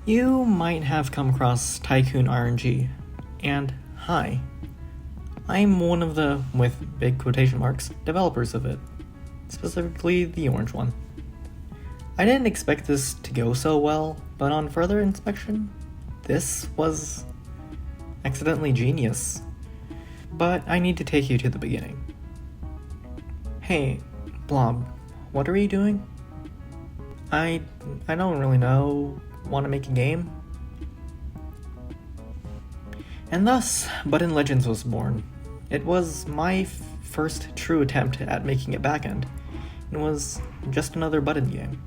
You might have come across Tycoon RNG, and hi, I'm one of the, with big quotation marks, developers of it, specifically the orange one. I didn't expect this to go so well, but on further inspection, this was accidentally genius. But I need to take you to the beginning. Hey, Blob, what are you doing? I don't really know. Want to make a game? And thus, Button Legends was born. It was my first true attempt at making a backend. It was just another button game.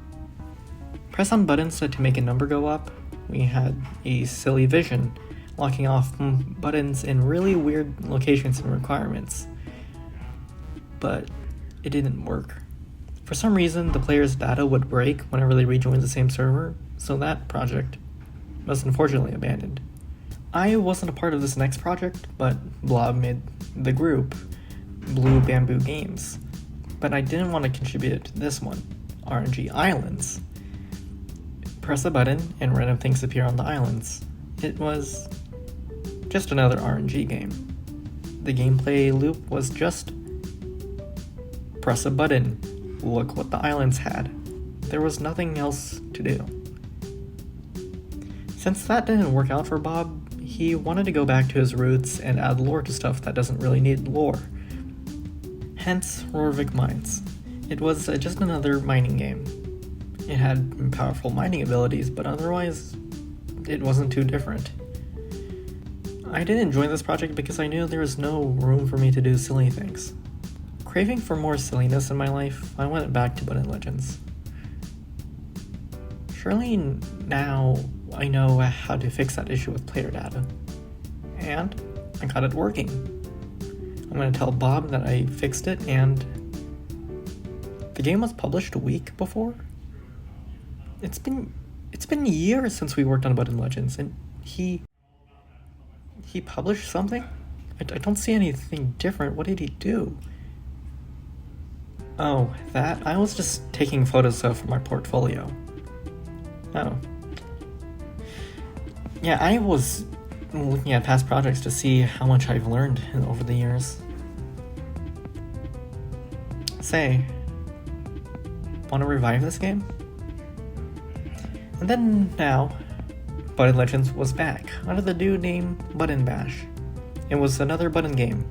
Press on buttons to make a number go up. We had a silly vision, locking off buttons in really weird locations and requirements. But it didn't work. For some reason, the player's data would break whenever they rejoined the same server, so that project was unfortunately abandoned. I wasn't a part of this next project, but Blob made the group, Blue Bamboo Games. But I didn't want to contribute to this one, RNG Islands. Press a button and random things appear on the islands. It was just another RNG game. The gameplay loop was just press a button, look what the islands had. There was nothing else to do. Since that didn't work out for Bob, he wanted to go back to his roots and add lore to stuff that doesn't really need lore. Hence, Rorvik Mines. It was just another mining game. It had powerful mining abilities, but otherwise, it wasn't too different. I didn't join this project because I knew there was no room for me to do silly things. Craving for more silliness in my life, I went back to Button Legends. Surely now I know how to fix that issue with player data. And I got it working. I'm going to tell Bob that I fixed it, and the game was published a week before? It's been years since we worked on Button Legends, and he published something? I don't see anything different. What did he do? Oh, that? I was just taking photos of my portfolio. Oh. Yeah, I was looking at past projects to see how much I've learned over the years. Say, want to revive this game? And then now, Button Legends was back under the new name Button Bash. It was another button game.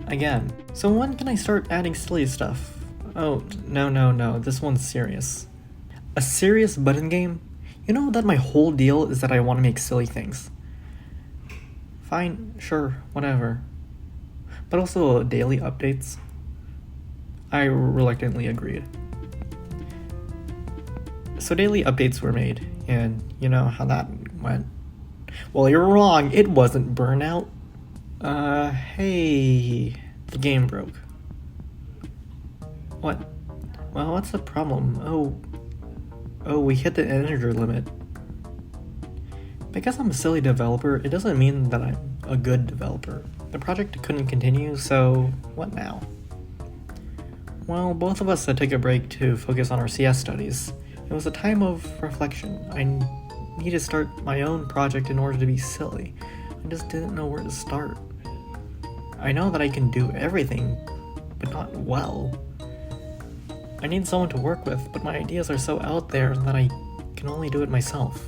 Again. So when can I start adding silly stuff? Oh, no, this one's serious. A serious button game? You know that my whole deal is that I want to make silly things. Fine, sure, whatever. But also daily updates. I reluctantly agreed. So daily updates were made, and you know how that went. Well, you're wrong, it wasn't Burnout. Hey, the game broke. What? Well, what's the problem? Oh, we hit the integer limit. Because I'm a silly developer, it doesn't mean that I'm a good developer. The project couldn't continue, so what now? Well, both of us took a break to focus on our CS studies. It was a time of reflection. I need to start my own project in order to be silly. I just didn't know where to start. I know that I can do everything, but not well. I need someone to work with, but my ideas are so out there that I can only do it myself.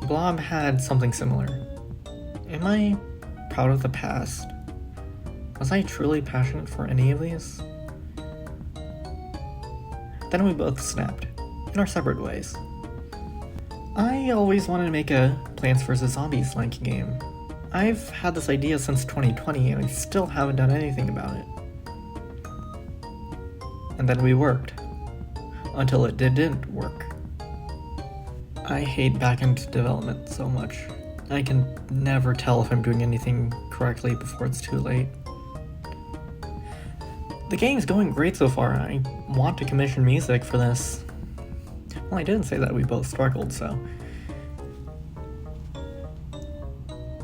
Blob had something similar. Am I proud of the past? Was I truly passionate for any of these? Then we both snapped, in our separate ways. I always wanted to make a Plants vs. Zombies like game. I've had this idea since 2020 and I still haven't done anything about it. And then we worked. Until it didn't work. I hate backend development so much. I can never tell if I'm doing anything correctly before it's too late. The game's going great so far. I want to commission music for this. Well, I didn't say that, we both struggled, so.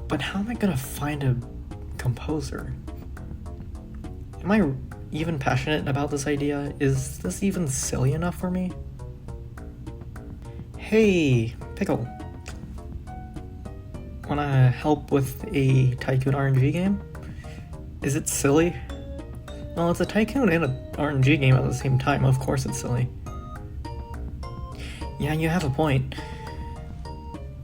But how am I gonna find a composer? Am I even passionate about this idea? Is this even silly enough for me? Hey, Pickle. Wanna help with a Tycoon RNG game? Is it silly? Well, it's a Tycoon and an RNG game at the same time, of course it's silly. Yeah, you have a point.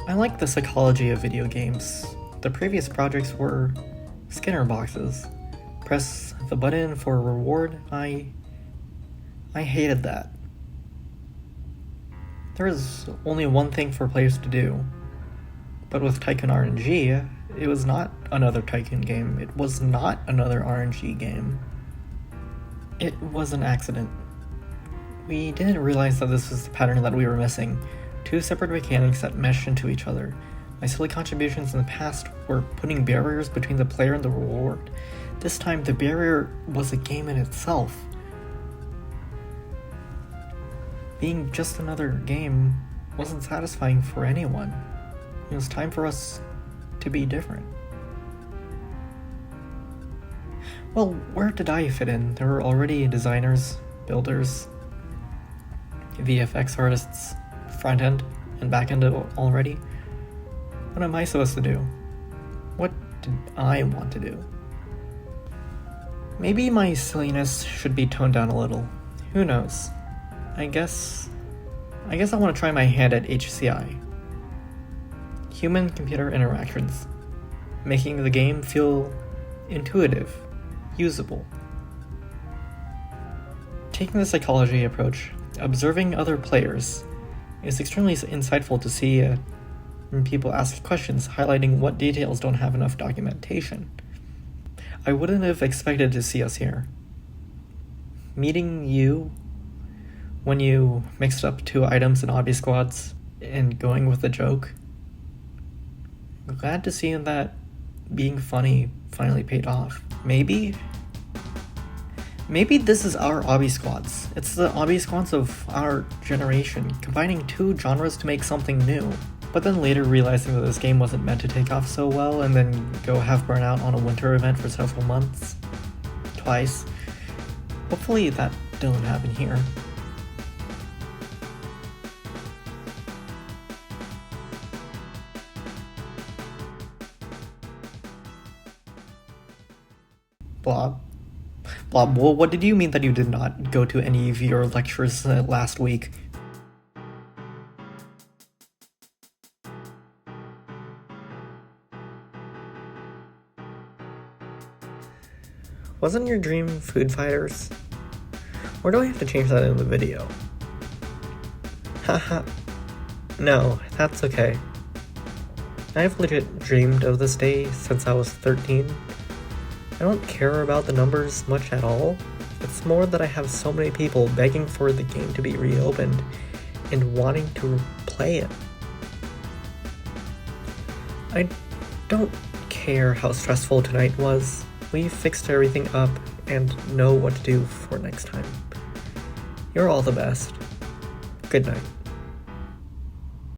I like the psychology of video games. The previous projects were Skinner boxes. Press the button for a reward. I hated that. There is only one thing for players to do. But with Tycoon RNG, it was not another Tycoon game. It was not another RNG game. It was an accident. We didn't realize that this was the pattern that we were missing. Two separate mechanics that mesh into each other. My silly contributions in the past were putting barriers between the player and the reward. This time, the barrier was a game in itself. Being just another game wasn't satisfying for anyone. It was time for us to be different. Well, where did I fit in? There were already designers, builders, VFX artists, front-end and back-end already. What am I supposed to do? What did I want to do? Maybe my silliness should be toned down a little. Who knows? I guess I want to try my hand at HCI. Human-computer interactions. Making the game feel intuitive, usable. Taking the psychology approach, observing other players, is extremely insightful to see people ask questions, highlighting what details don't have enough documentation. I wouldn't have expected to see us here. Meeting you when you mixed up two items in obby squads and going with the joke. Glad to see that being funny finally paid off. Maybe this is our obby squads. It's the obby squads of our generation, combining two genres to make something new. But then later realizing that this game wasn't meant to take off so well and then go have burnout on a winter event for several months. Twice. Hopefully that doesn't happen here. Blob. Well, what did you mean that you did not go to any of your lectures last week? Wasn't your dream Food Fighters? Or do I have to change that in the video? Haha. No, that's okay. I've legit dreamed of this day since I was 13. I don't care about the numbers much at all. It's more that I have so many people begging for the game to be reopened and wanting to play it. I don't care how stressful tonight was. We fixed everything up and know what to do for next time. You're all the best. Good night.